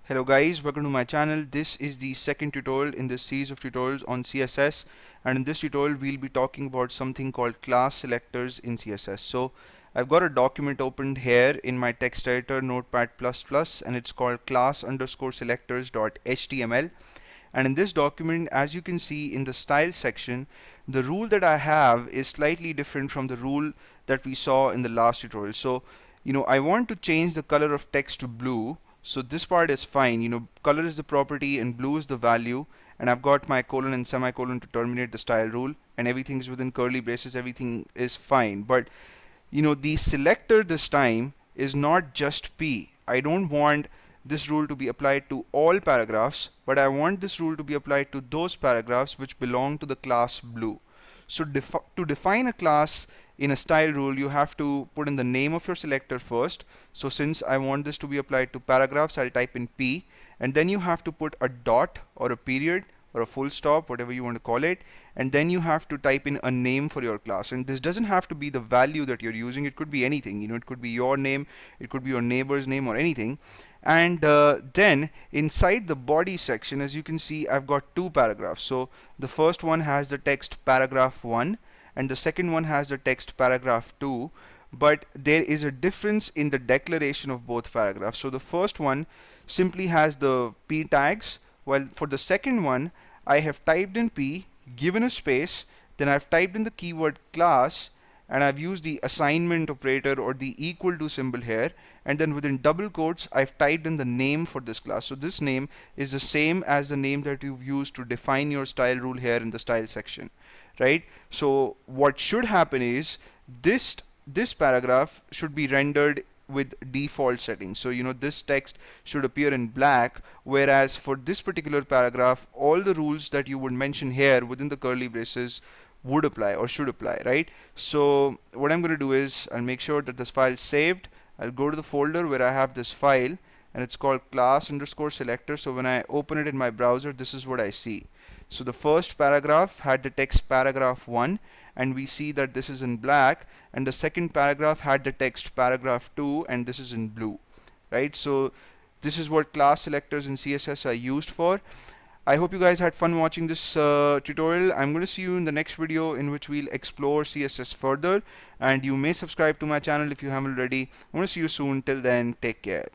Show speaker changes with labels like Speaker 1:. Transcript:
Speaker 1: Hello guys, welcome to my channel. This is the second tutorial in this series of tutorials on CSS, and in this tutorial we'll be talking about something called class selectors in CSS. So I've got a document opened here in my text editor Notepad++, and it's called class_selectors.html. And in this document, as you can see in the style section, the rule that I have is slightly different from the rule that we saw in the last tutorial. So I want to change the color of text to blue. So this part is fine. Color is the property and blue is the value, and I've got my colon and semicolon to terminate the style rule, and everything is within curly braces, everything is fine. But the selector this time is not just P. I don't want this rule to be applied to all paragraphs, but I want this rule to be applied to those paragraphs which belong to the class blue. So to define a class in a style rule, you have to put in the name of your selector first. So since I want this to be applied to paragraphs, I'll type in P, and then you have to put a dot or a period or a full stop, whatever you want to call it, and then you have to type in a name for your class. And this doesn't have to be the value that you're using. It could be anything. It could be your name, it could be your neighbor's name, or anything. And then inside the body section, as you can see, I've got two paragraphs. So the first one has the text paragraph 1, and the second one has the text paragraph 2, but there is a difference in the declaration of both paragraphs. So the first one simply has the P tags, while for the second one I have typed in P, given a space, then I've typed in the keyword class, and I've used the assignment operator or the equal to symbol here, and then within double quotes I've typed in the name for this class. So this name is the same as the name that you've used to define your style rule here in the style section, right? So what should happen is this paragraph should be rendered with default settings. So this text should appear in black, whereas for this particular paragraph all the rules that you would mention here within the curly braces would apply or should apply, right? So what I'm going to do is I'll make sure that this file is saved. I'll go to the folder where I have this file, and it's called class_selector. So when I open it in my browser, this is what I see. So the first paragraph had the text paragraph 1, and we see that this is in black, and the second paragraph had the text paragraph 2, and this is in blue, right? So this is what class selectors in CSS are used for. I hope you guys had fun watching this tutorial. I'm going to see you in the next video in which we'll explore CSS further, and you may subscribe to my channel if you haven't already. I'm going to see you soon. Till then, take care.